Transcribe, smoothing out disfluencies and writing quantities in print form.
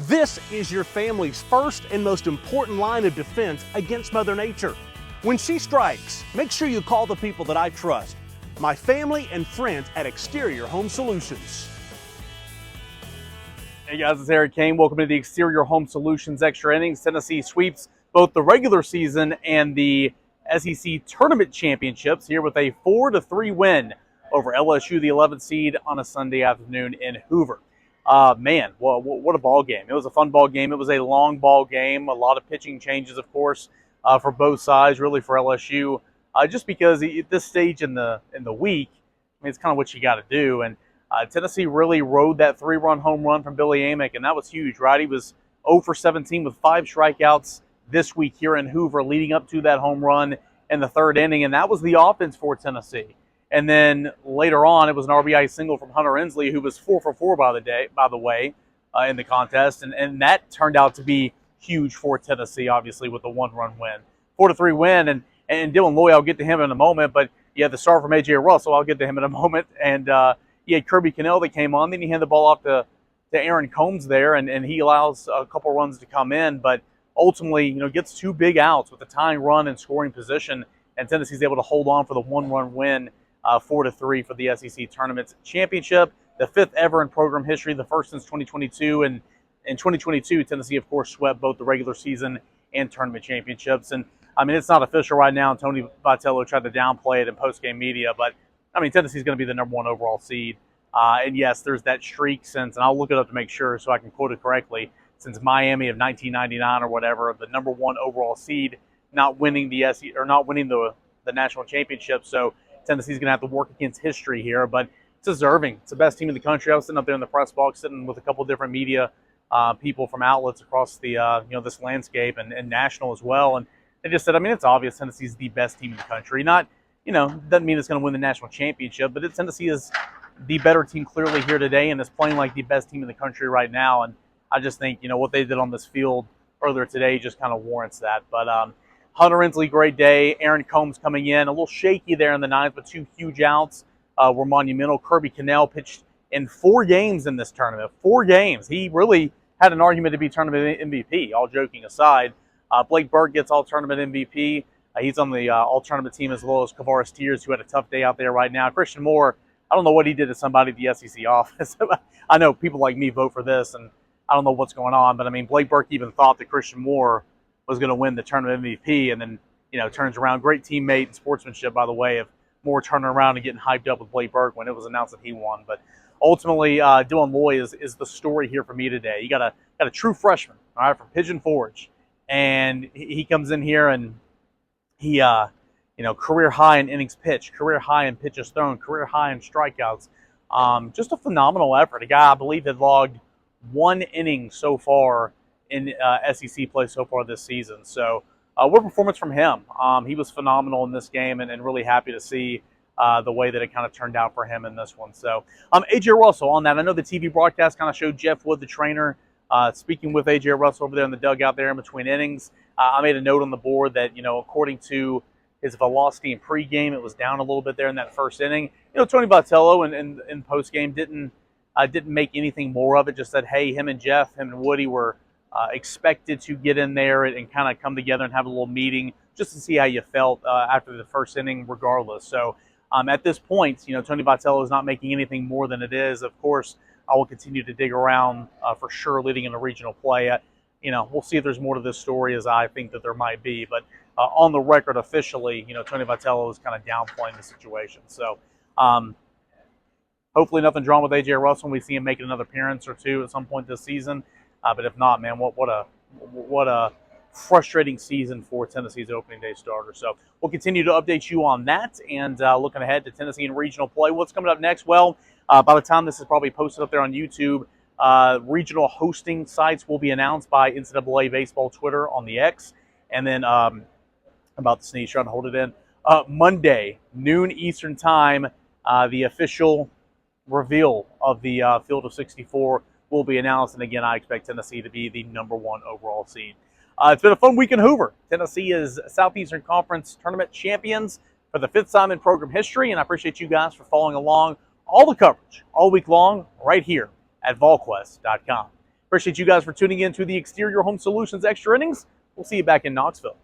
This is your family's first and most important line of defense against Mother Nature. When she strikes, make sure you call the people that I trust, my family and friends at Exterior Home Solutions. Hey guys, it's Eric Kane. Welcome to the Exterior Home Solutions Extra Innings. Tennessee sweeps both the regular season and the SEC Tournament Championships here with a 4-3 win over LSU, the 11th seed, on a Sunday afternoon in Hoover. Man, well, what a ball game. It was a fun ball game. It was a long ball game. A lot of pitching changes, of course, for both sides, really for LSU. Just because at this stage in the week, I mean, it's kind of what you got to do. And Tennessee really rode that 3-run home run from Billy Amick, and that was huge, right? He was 0 for 17 with 5 strikeouts this week here in Hoover, leading up to that home run in the third inning, and that was the offense for Tennessee. And then later on, it was an RBI single from Hunter Ensley, who was 4 for 4 by the way, in the contest. And that turned out to be huge for Tennessee, obviously, with a 1-run win. 4-3 win. And Dylan Loy, I'll get to him in a moment. But you had the start from A.J. Russell. I'll get to him in a moment. And you had Kirby Cannell that came on. Then he handed the ball off to Aaron Combs there. And he allows a couple runs to come in. But ultimately, gets 2 big outs with a tying run in scoring position. And Tennessee's able to hold on for the 1-run win. 4-3 for the SEC Tournament Championship, the 5th ever in program history, the first since 2022. And in 2022, Tennessee, of course, swept both the regular season and tournament championships. And, I mean, it's not official right now, and Tony Vitello tried to downplay it in post-game media. But, I mean, Tennessee's going to be the #1 overall seed. And, yes, there's that streak since, and I'll look it up to make sure so I can quote it correctly, since Miami of 1999 or whatever, of the #1 overall seed, not winning the national championship. So Tennessee's going to have to work against history here, but it's deserving. It's the best team in the country. I was sitting up there in the press box, sitting with a couple different media people from outlets across the this landscape and national as well, and they just said, I mean, it's obvious Tennessee's the best team in the country. Not, doesn't mean it's going to win the national championship, but Tennessee is the better team clearly here today, and is playing like the best team in the country right now. And I just think what they did on this field earlier today just kind of warrants that. But Hunter Ensley, great day. Aaron Combs coming in. A little shaky there in the ninth, but 2 huge outs were monumental. Kirby Cannell pitched in 4 games in this tournament. 4 games. He really had an argument to be tournament MVP, all joking aside. Blake Burke gets all-tournament MVP. He's on the all-tournament team, as well as Kavaris Tears, who had a tough day out there right now. Christian Moore, I don't know what he did to somebody at the SEC office. I know people like me vote for this, and I don't know what's going on. But, I mean, Blake Burke even thought that Christian Moore was going to win the tournament MVP, and then, turns around. Great teammate and sportsmanship, by the way, of Moore turning around and getting hyped up with Blake Burke when it was announced that he won. But ultimately, Dylan Loy is the story here for me today. You got a true freshman, all right, from Pigeon Forge, and he comes in here and he, career high in innings pitched, career high in pitches thrown, career high in strikeouts. Just a phenomenal effort. A guy I believe had logged 1 inning so far in SEC play so far this season. So what a performance from him. He was phenomenal in this game, and really happy to see the way that it kind of turned out for him in this one. So A.J. Russell on that. I know the TV broadcast kind of showed Jeff Wood, the trainer, speaking with A.J. Russell over there in the dugout there in between innings. I made a note on the board that, according to his velocity in pregame, it was down a little bit there in that first inning. Tony Vitello in postgame didn't make anything more of it, just said, hey, him and Woody were expected to get in there and kind of come together and have a little meeting just to see how you felt after the first inning regardless. So at this point, Tony Vitello is not making anything more than it is. Of course, I will continue to dig around for sure leading into regional play. We'll see if there's more to this story, as I think that there might be. But on the record officially, Tony Vitello is kind of downplaying the situation. So hopefully nothing drawn with A.J. Russell, and we see him make another appearance or 2 at some point this season. But if not, man, what a frustrating season for Tennessee's opening day starter. So we'll continue to update you on that, and looking ahead to Tennessee and regional play. What's coming up next? Well, by the time this is probably posted up there on YouTube, regional hosting sites will be announced by NCAA Baseball Twitter on the X. And then about the sneeze, trying to hold it in. Monday, noon Eastern time, the official reveal of the Field of 64 will be announced. And again, I expect Tennessee to be the #1 overall seed. It's been a fun week in Hoover. Tennessee is Southeastern Conference Tournament champions for the 5th time in program history, and I appreciate you guys for following along all the coverage all week long right here at VolQuest.com. Appreciate you guys for tuning in to the Exterior Home Solutions Extra Innings. We'll see you back in Knoxville.